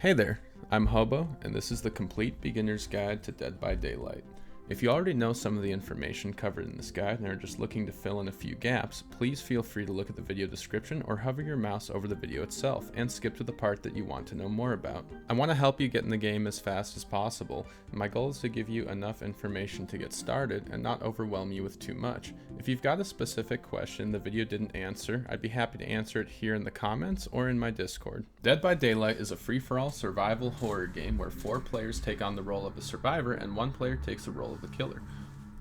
Hey there, I'm Hobo, and this is the Complete Beginner's Guide to Dead by Daylight. If you already know some of the information covered in this guide and are just looking to fill in a few gaps, please feel free to look at the video description or hover your mouse over the video itself and skip to the part that you want to know more about. I want to help you get in the game as fast as possible, and my goal is to give you enough information to get started and not overwhelm you with too much. If you've got a specific question the video didn't answer, I'd be happy to answer it here in the comments or in my Discord. Dead by Daylight is a free-for-all survival horror game where 4 players take on the role of a survivor and 1 player takes the role of the killer.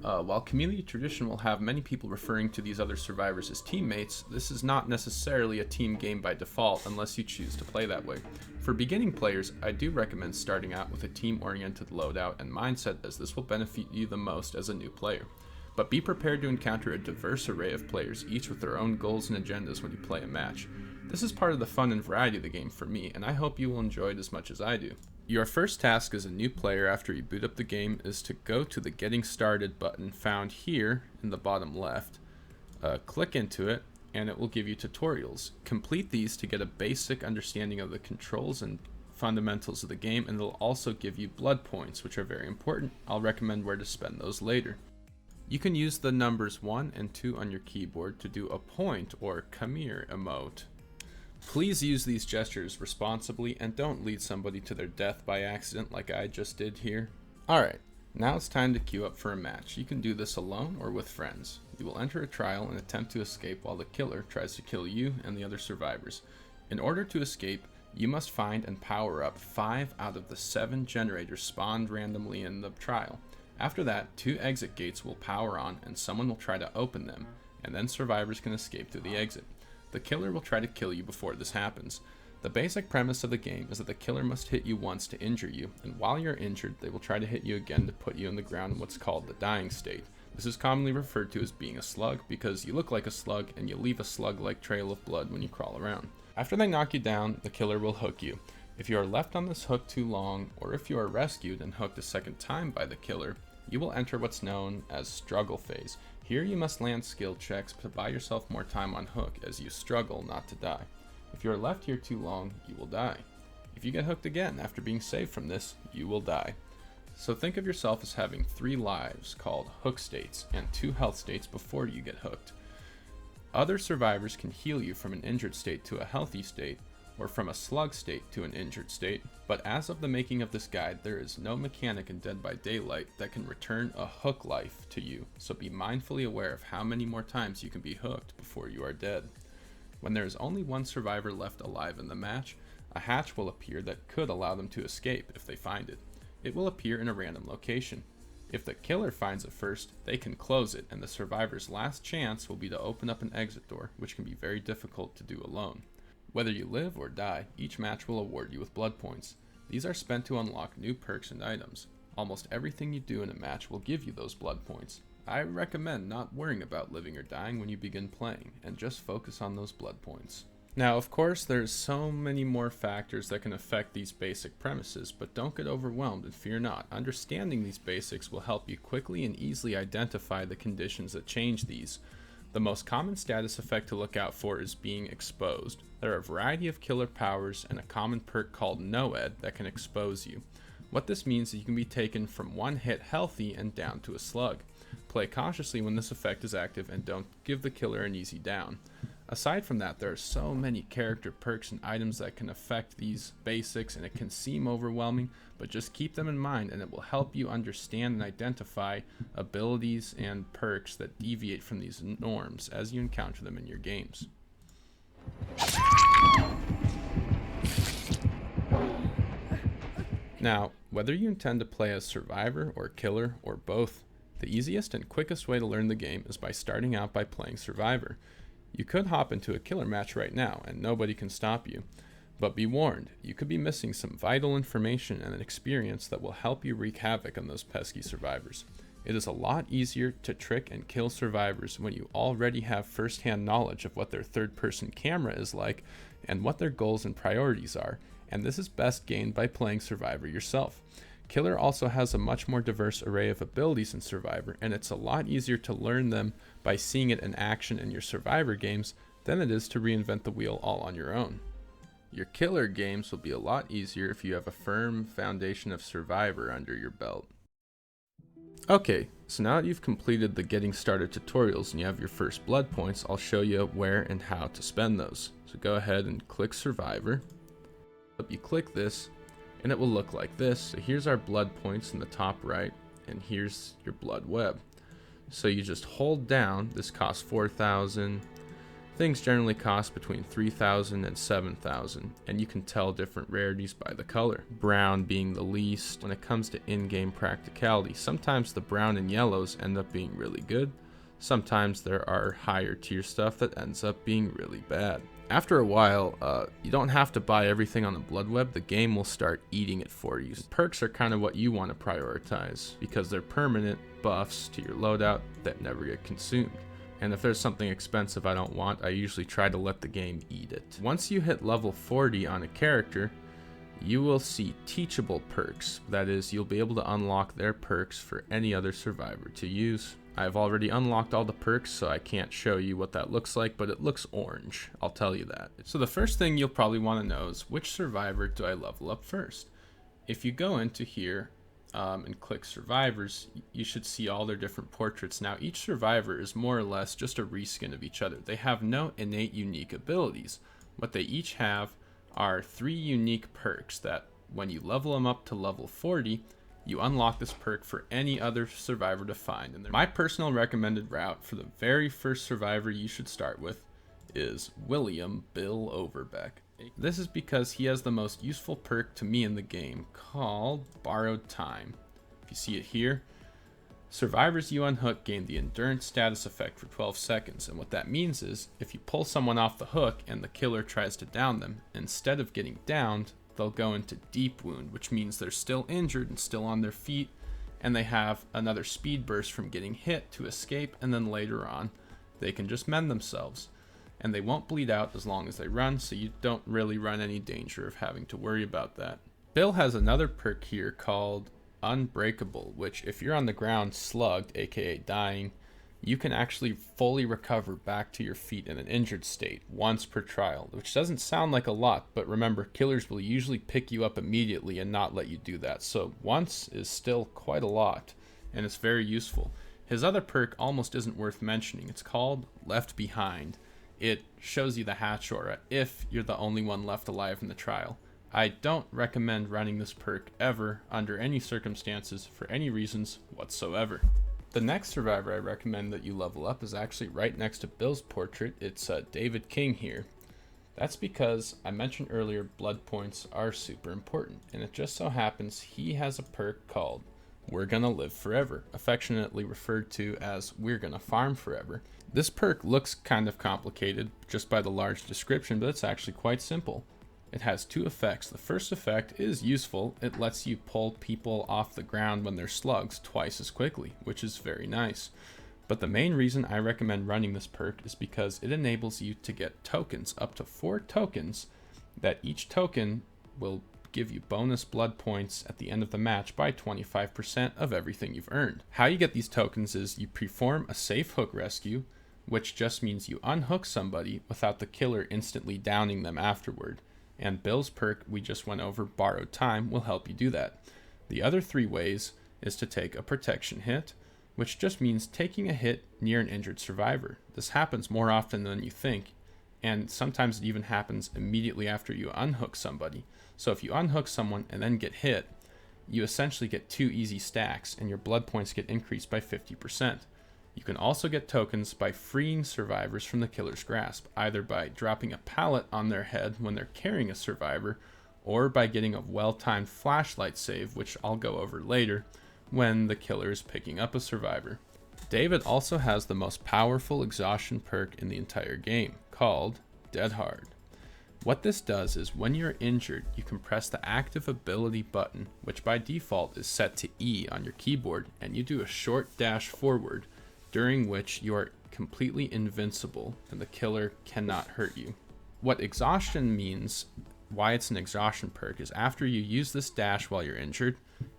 While community tradition will have many people referring to these other survivors as teammates, this is not necessarily a team game by default unless you choose to play that way. For beginning players, I do recommend starting out with a team-oriented loadout and mindset, as this will benefit you the most as a new player. But be prepared to encounter a diverse array of players, each with their own goals and agendas when you play a match. This is part of the fun and variety of the game for me, and I hope you will enjoy it as much as I do. Your first task as a new player after you boot up the game is to go to the Getting Started button found here in the bottom left. Click into it, and it will give you tutorials. Complete these to get a basic understanding of the controls and fundamentals of the game, and it'll also give you blood points, which are very important. I'll recommend where to spend those later. You can use the numbers 1 and 2 on your keyboard to do a point or come here emote. Please use these gestures responsibly and don't lead somebody to their death by accident like I just did here. Alright, now it's time to queue up for a match. You can do this alone or with friends. You will enter a trial and attempt to escape while the killer tries to kill you and the other survivors. In order to escape, you must find and power up 5 out of the 7 generators spawned randomly in the trial. After that, 2 exit gates will power on and someone will try to open them, and then survivors can escape through the exit. The killer will try to kill you before this happens. The basic premise of the game is that the killer must hit you once to injure you, and while you're injured, they will try to hit you again to put you on the ground in what's called the dying state. This is commonly referred to as being a slug because you look like a slug and you leave a slug-like trail of blood when you crawl around. After they knock you down, the killer will hook you. If you are left on this hook too long, or if you are rescued and hooked a second time by the killer, you will enter what's known as struggle phase. Here you must land skill checks to buy yourself more time on hook as you struggle not to die. If you are left here too long, you will die. If you get hooked again after being saved from this, you will die. So think of yourself as having 3 lives called hook states and 2 health states before you get hooked. Other survivors can heal you from an injured state to a healthy state, or from a slug state to an injured state, but as of the making of this guide, there is no mechanic in Dead by Daylight that can return a hook life to you, so be mindfully aware of how many more times you can be hooked before you are dead. When there is only 1 survivor left alive in the match, a hatch will appear that could allow them to escape if they find it. It will appear in a random location. If the killer finds it first, they can close it, and the survivor's last chance will be to open up an exit door, which can be very difficult to do alone. Whether you live or die, each match will award you with blood points. These are spent to unlock new perks and items. Almost everything you do in a match will give you those blood points. I recommend not worrying about living or dying when you begin playing, and just focus on those blood points. Now, of course, there's so many more factors that can affect these basic premises, but don't get overwhelmed and fear not. Understanding these basics will help you quickly and easily identify the conditions that change these. The most common status effect to look out for is being exposed. There are a variety of killer powers and a common perk called No-Ed that can expose you. What this means is you can be taken from 1 hit healthy and down to a slug. Play cautiously when this effect is active and don't give the killer an easy down. Aside from that, there are so many character perks and items that can affect these basics, and it can seem overwhelming, but just keep them in mind and it will help you understand and identify abilities and perks that deviate from these norms as you encounter them in your games. Now, whether you intend to play as survivor or killer or both, the easiest and quickest way to learn the game is by starting out by playing survivor. You could hop into a killer match right now and nobody can stop you. But be warned, you could be missing some vital information and an experience that will help you wreak havoc on those pesky survivors. It is a lot easier to trick and kill survivors when you already have first-hand knowledge of what their third-person camera is like and what their goals and priorities are, and this is best gained by playing survivor yourself. Killer also has a much more diverse array of abilities in Survivor, and it's a lot easier to learn them by seeing it in action in your Survivor games than it is to reinvent the wheel all on your own. Your killer games will be a lot easier if you have a firm foundation of Survivor under your belt. Okay, so now that you've completed the getting started tutorials and you have your first blood points, I'll show you where and how to spend those. So go ahead and click Survivor. You click this and it will look like this. So here's our blood points in the top right, and here's your blood web. So you just hold down. This costs 4,000. Things generally cost between 3,000 and 7,000, and you can tell different rarities by the color. Brown being the least. When it comes to in-game practicality, sometimes the brown and yellows end up being really good. Sometimes there are higher tier stuff that ends up being really bad. After a while, you don't have to buy everything on the blood web. The game will start eating it for you. Perks are kind of what you want to prioritize because they're permanent buffs to your loadout that never get consumed. And if there's something expensive I don't want, I usually try to let the game eat it. Once you hit level 40 on a character, you will see teachable perks. That is, you'll be able to unlock their perks for any other survivor to use. I've already unlocked all the perks, so I can't show you what that looks like, but it looks orange, I'll tell you that. So the first thing you'll probably want to know is, which survivor do I level up first? If you go into here, and click survivors, you should see all their different portraits. Now each survivor is more or less just a reskin of each other. They have no innate unique abilities. What they each have are 3 unique perks that when you level them up to level 40, you unlock this perk for any other survivor to find. And my personal recommended route for the very first survivor you should start with is William Bill Overbeck. This is because he has the most useful perk to me in the game called Borrowed Time. If you see it here, survivors you unhook gain the endurance status effect for 12 seconds. And what that means is if you pull someone off the hook and the killer tries to down them, instead of getting downed, they'll go into deep wound, which means they're still injured and still on their feet, and they have another speed burst from getting hit to escape, and then later on they can just mend themselves. And they won't bleed out as long as they run, so you don't really run any danger of having to worry about that. Bill has another perk here called Unbreakable, which if you're on the ground slugged, aka dying, you can actually fully recover back to your feet in an injured state once per trial, which doesn't sound like a lot, but remember, killers will usually pick you up immediately and not let you do that, so once is still quite a lot, and it's very useful. His other perk almost isn't worth mentioning. It's called Left Behind. It shows you the hatch aura if you're the only one left alive in the trial. I don't recommend running this perk ever under any circumstances for any reasons whatsoever. The next survivor I recommend that you level up is actually right next to Bill's portrait. It's David King here. That's because I mentioned earlier blood points are super important, and it just so happens he has a perk called We're Gonna Live Forever, affectionately referred to as We're Gonna Farm Forever. This perk looks kind of complicated just by the large description, but it's actually quite simple. It has 2 effects. The first effect is useful. It lets you pull people off the ground when they're slugs twice as quickly, which is very nice. But the main reason I recommend running this perk is because it enables you to get tokens, up to 4 tokens, that each token will give you bonus blood points at the end of the match by 25% of everything you've earned. How you get these tokens is you perform a safe hook rescue, which just means you unhook somebody without the killer instantly downing them afterward. And Bill's perk we just went over, Borrowed Time, will help you do that. The other 3 ways is to take a protection hit, which just means taking a hit near an injured survivor. This happens more often than you think, and sometimes it even happens immediately after you unhook somebody. So if you unhook someone and then get hit, you essentially get 2 easy stacks and your blood points get increased by 50%. You can also get tokens by freeing survivors from the killer's grasp, either by dropping a pallet on their head when they're carrying a survivor, or by getting a well-timed flashlight save, which I'll go over later, when the killer is picking up a survivor. David also has the most powerful exhaustion perk in the entire game, called Dead Hard. What this does is when you're injured, you can press the active ability button, which by default is set to E on your keyboard, and you do a short dash forward, during which you are completely invincible and the killer cannot hurt you. What exhaustion means, why it's an exhaustion perk, is after you use this dash while you're injured,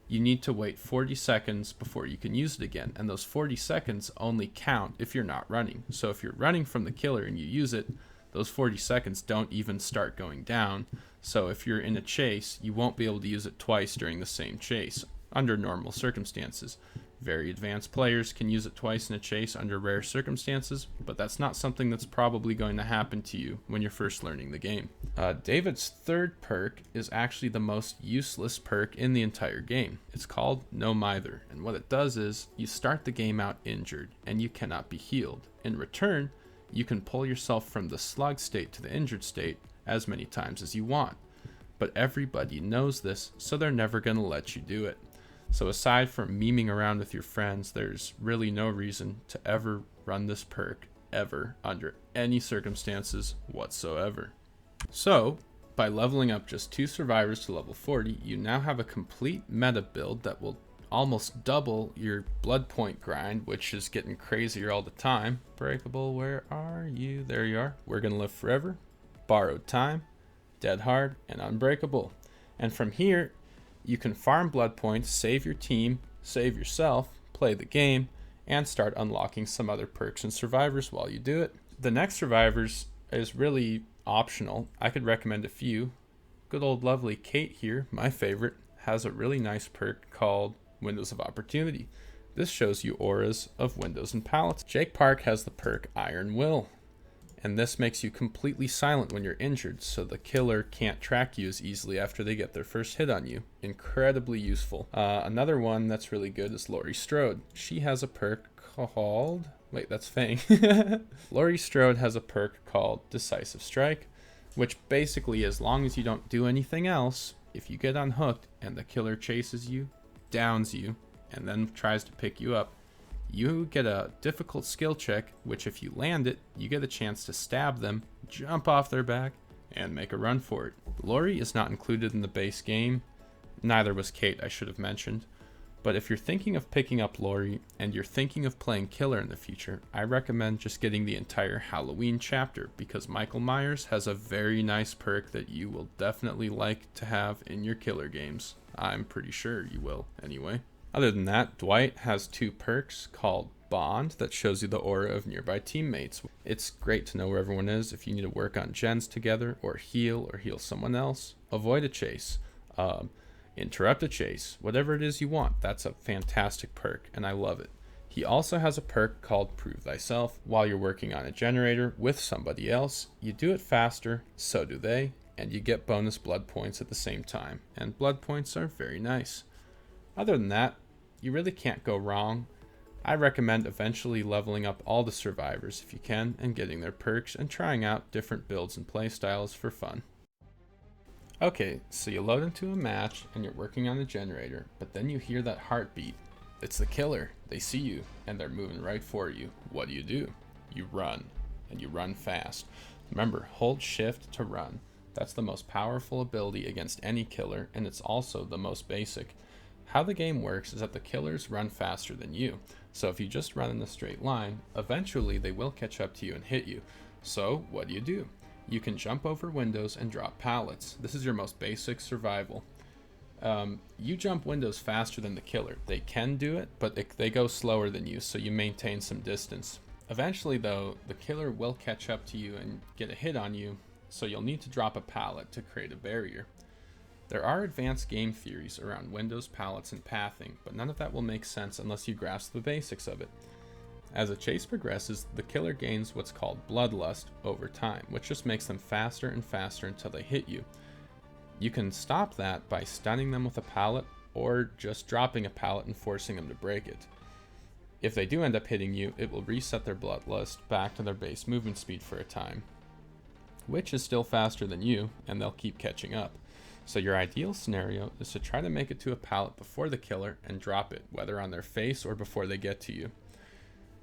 you need to wait 40 seconds before you can use it again, and those 40 seconds only count if you're not running. So if you're running from the killer and you use it, those 40 seconds don't even start going down, So if you're in a chase, you won't be able to use it twice during the same chase under normal circumstances. Very advanced players can use it twice in a chase under rare circumstances, but that's not something that's probably going to happen to you when you're first learning the game. David's third perk is actually the most useless perk in the entire game. It's called No Mither, and what it does is you start the game out injured and you cannot be healed. In return, you can pull yourself from the slug state to the injured state as many times as you want. But everybody knows this, so they're never going to let you do it. So aside from memeing around with your friends, there's really no reason to ever run this perk ever under any circumstances whatsoever. So by leveling up just 2 survivors to level 40, you now have a complete meta build that will almost double your blood point grind, which is getting crazier all the time. Breakable, where are you? There you are. We're gonna live forever, borrowed time, dead hard, and unbreakable. And from here, you can farm blood points, save your team, save yourself, play the game, and start unlocking some other perks and survivors while you do it. The next survivors is really optional. I could recommend a few. Good old lovely Kate here, my favorite, has a really nice perk called Windows of Opportunity. This shows you auras of windows and pallets. Jake Park has the perk Iron Will, and this makes you completely silent when you're injured, so the killer can't track you as easily after they get their first hit on you. Incredibly useful. Another one that's really good is Laurie Strode. She has a perk called... Wait, that's Fang. Laurie Strode has a perk called Decisive Strike, which basically, as long as you don't do anything else, if you get unhooked and the killer chases you, downs you, and then tries to pick you up, you get a difficult skill check, which if you land it, you get a chance to stab them, jump off their back, and make a run for it. Laurie is not included in the base game. Neither was Kate, I should have mentioned. But if you're thinking of picking up Laurie and you're thinking of playing Killer in the future, I recommend just getting the entire Halloween chapter, because Michael Myers has a very nice perk that you will definitely like to have in your Killer games. I'm pretty sure you will anyway. Other than that, Dwight has 2 perks called Bond that shows you the aura of nearby teammates. It's great to know where everyone is if you need to work on gens together or heal someone else. Avoid a chase. Interrupt a chase. Whatever it is you want, that's a fantastic perk, and I love it. He also has a perk called Prove Thyself. While you're working on a generator with somebody else, you do it faster, so do they, and you get bonus blood points at the same time. And blood points are very nice. Other than that, you really can't go wrong. I recommend eventually leveling up all the survivors if you can, and getting their perks and trying out different builds and playstyles for fun. Okay, so you load into a match and you're working on the generator, but then you hear that heartbeat. It's the killer. They see you and they're moving right for you. What do? You run, and you run fast. Remember, hold shift to run. That's the most powerful ability against any killer, and it's also the most basic. How the game works is that the killers run faster than you. So if you just run in a straight line, eventually they will catch up to you and hit you. So what do? You can jump over windows and drop pallets. This is your most basic survival. You jump windows faster than the killer. They can do it, but they go slower than you, so you maintain some distance. Eventually though, the killer will catch up to you and get a hit on you, so you'll need to drop a pallet to create a barrier. There are advanced game theories around windows, pallets, and pathing, but none of that will make sense unless you grasp the basics of it. As a chase progresses, the killer gains what's called bloodlust over time, which just makes them faster and faster until they hit you. You can stop that by stunning them with a pallet, or just dropping a pallet and forcing them to break it. If they do end up hitting you, it will reset their bloodlust back to their base movement speed for a time, which is still faster than you, and they'll keep catching up. So your ideal scenario is to try to make it to a pallet before the killer and drop it, whether on their face or before they get to you.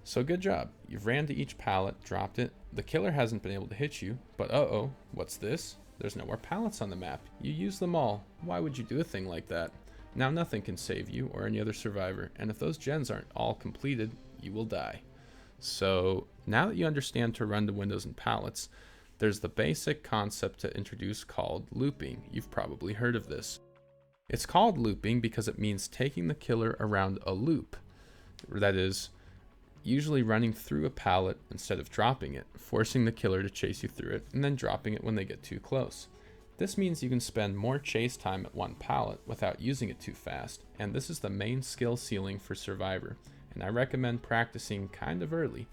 So good job. You've ran to each pallet, dropped it. The killer hasn't been able to hit you, but uh-oh, what's this? There's no more pallets on the map. You used them all. Why would you do a thing like that? Now nothing can save you or any other survivor, and if those gens aren't all completed, you will die. So now that you understand to run to windows and pallets, there's the basic concept to introduce called looping. You've probably heard of this. It's called looping because it means taking the killer around a loop. That is, usually running through a pallet instead of dropping it, forcing the killer to chase you through it, and then dropping it when they get too close. This means you can spend more chase time at one pallet without using it too fast, and this is the main skill ceiling for Survivor, and I recommend practicing kind of early.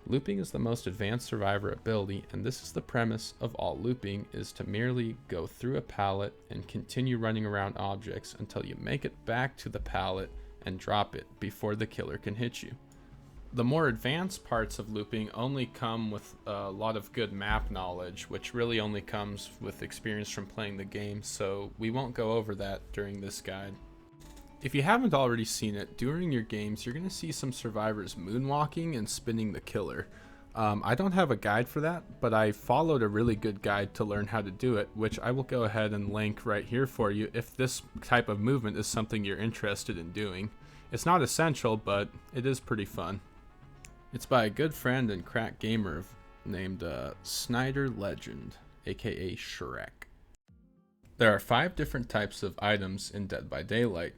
Looping is the most advanced Survivor ability, and this is the premise of all looping, is to merely go through a pallet and continue running around objects until you make it back to the pallet and drop it before the killer can hit you. The more advanced parts of looping only come with a lot of good map knowledge, which really only comes with experience from playing the game, so we won't go over that during this guide. If you haven't already seen it, during your games you're going to see some survivors moonwalking and spinning the killer. I don't have a guide for that, but I followed a really good guide to learn how to do it, which I will go ahead and link right here for you if this type of movement is something you're interested in doing. It's not essential, but it is pretty fun. It's by a good friend and crack gamer named Snyder Legend, aka Shrek. There are 5 different types of items in Dead by Daylight,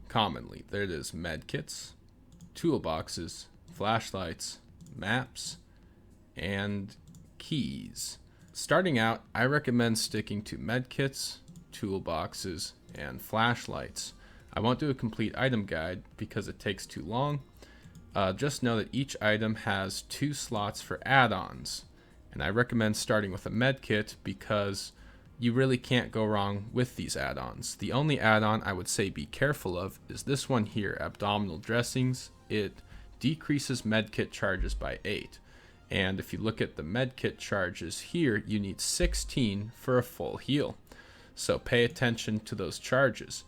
commonly. There it is: medkits, toolboxes, flashlights, maps, and keys. Starting out, I recommend sticking to medkits, toolboxes, and flashlights. I won't do a complete item guide because it takes too long. Just know that each item has 2 slots for add-ons, and I recommend starting with a medkit because you really can't go wrong with these add-ons. The only add-on I would say be careful of is this one here, abdominal dressings. It decreases medkit charges by 8, and if you look at the medkit charges here, you need 16 for a full heal, so pay attention to those charges.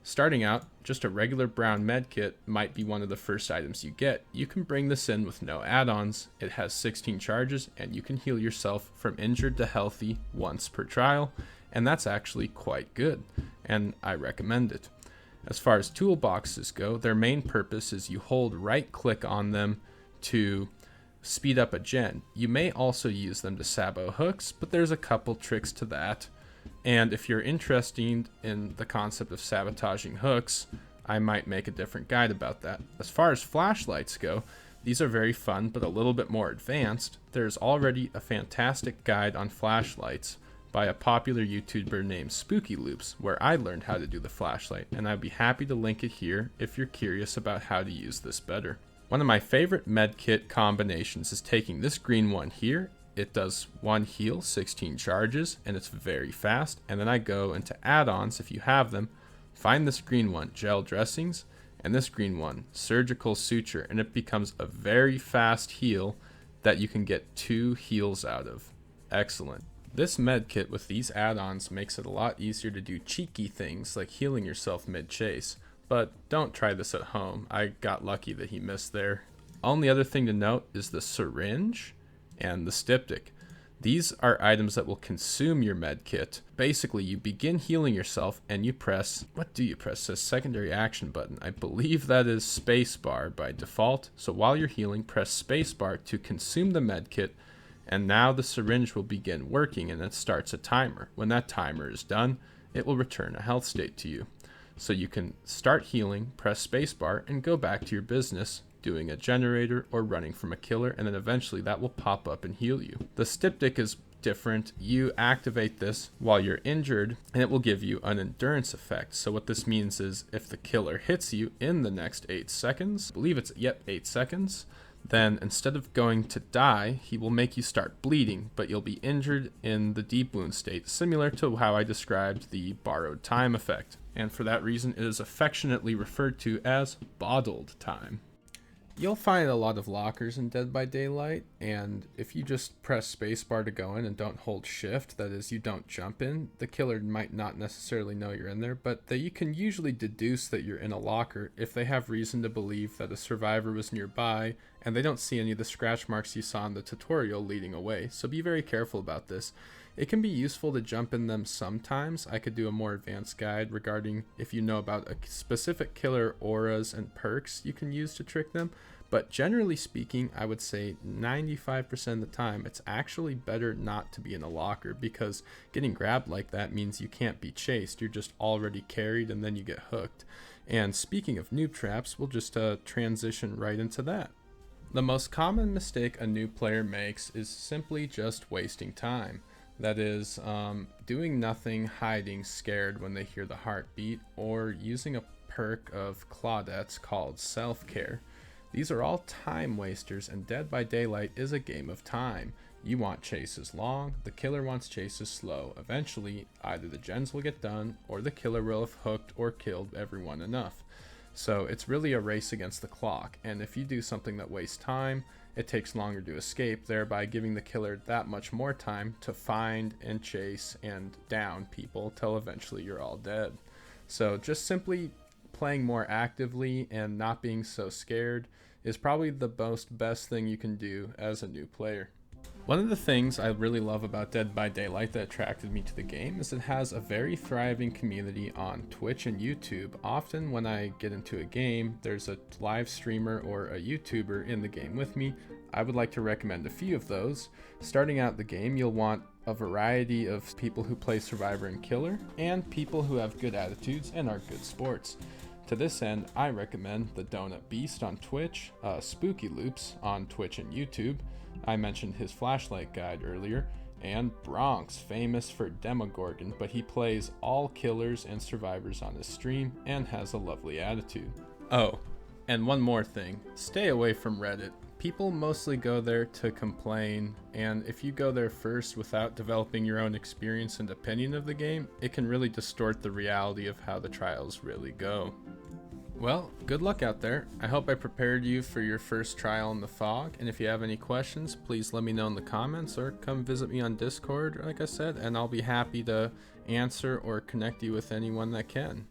Starting out, just a regular brown medkit might be one of the first items you get. You can bring this in with no add-ons. It has 16 charges, and you can heal yourself from injured to healthy once per trial, and that's actually quite good, and I recommend it. As far as toolboxes go, their main purpose is you hold right-click on them to speed up a gen. You may also use them to sabo hooks, but there's a couple tricks to that. And if you're interested in the concept of sabotaging hooks, I might make a different guide about that. As far as flashlights go, these are very fun, but a little bit more advanced. There's already a fantastic guide on flashlights by a popular YouTuber named SpookyLoopz, where I learned how to do the flashlight, and I'd be happy to link it here if you're curious about how to use this better. One of my favorite medkit combinations is taking this green one here. It does 1 heal, 16 charges, and it's very fast. And then I go into add-ons, if you have them, find this green one, gel dressings, and this green one, surgical suture, and it becomes a very fast heal that you can get 2 heals out of. Excellent. This medkit with these add-ons makes it a lot easier to do cheeky things like healing yourself mid-chase, but don't try this at home. I got lucky that he missed there. Only other thing to note is the syringe and the styptic. These are items that will consume your med kit. Basically, you begin healing yourself and you press, what do you press? It says secondary action button. I believe that is spacebar by default. So while you're healing, press spacebar to consume the med kit, and now the syringe will begin working and it starts a timer. When that timer is done, it will return a health state to you. So you can start healing, press spacebar, and go back to your business, doing a generator or running from a killer, and then eventually that will pop up and heal you. The styptic is different. You activate this while you're injured and it will give you an endurance effect. So what this means is if the killer hits you in the next 8 seconds, I believe it's 8 seconds, then instead of going to die, he will make you start bleeding, but you'll be injured in the deep wound state, similar to how I described the borrowed time effect. And for that reason, it is affectionately referred to as bottled time. You'll find a lot of lockers in Dead by Daylight, and if you just press spacebar to go in and don't hold shift, that is, you don't jump in, the killer might not necessarily know you're in there, but you can usually deduce that you're in a locker if they have reason to believe that a survivor was nearby and they don't see any of the scratch marks you saw in the tutorial leading away, so be very careful about this. It can be useful to jump in them sometimes. I could do a more advanced guide regarding if you know about a specific killer auras and perks you can use to trick them. But generally speaking, I would say 95% of the time, it's actually better not to be in a locker, because getting grabbed like that means you can't be chased. You're just already carried and then you get hooked. And speaking of noob traps, we'll just transition right into that. The most common mistake a new player makes is simply just wasting time. That is, doing nothing, hiding, scared when they hear the heartbeat, or using a perk of Claudette's called self-care. These are all time wasters, and Dead by Daylight is a game of time. You want chases long, the killer wants chases slow. Eventually, either the gens will get done, or the killer will have hooked or killed everyone enough. So it's really a race against the clock, and if you do something that wastes time, it takes longer to escape, thereby giving the killer that much more time to find and chase and down people till eventually you're all dead. So just simply playing more actively and not being so scared is probably the best thing you can do as a new player. One of the things I really love about Dead by Daylight that attracted me to the game is it has a very thriving community on Twitch and YouTube. Often when I get into a game, there's a live streamer or a YouTuber in the game with me. I would like to recommend a few of those. Starting out the game, you'll want a variety of people who play Survivor and Killer, and people who have good attitudes and are good sports. To this end, I recommend the DonutBeast on Twitch, SpookyLoopz on Twitch and YouTube. I mentioned his flashlight guide earlier, and Bronx, famous for Demogorgon, but he plays all killers and survivors on his stream and has a lovely attitude. Oh, and one more thing, stay away from Reddit. People mostly go there to complain, and if you go there first without developing your own experience and opinion of the game, it can really distort the reality of how the trials really go. Well, good luck out there. I hope I prepared you for your first trial in the fog, and if you have any questions, please let me know in the comments or come visit me on Discord, like I said, and I'll be happy to answer or connect you with anyone that can.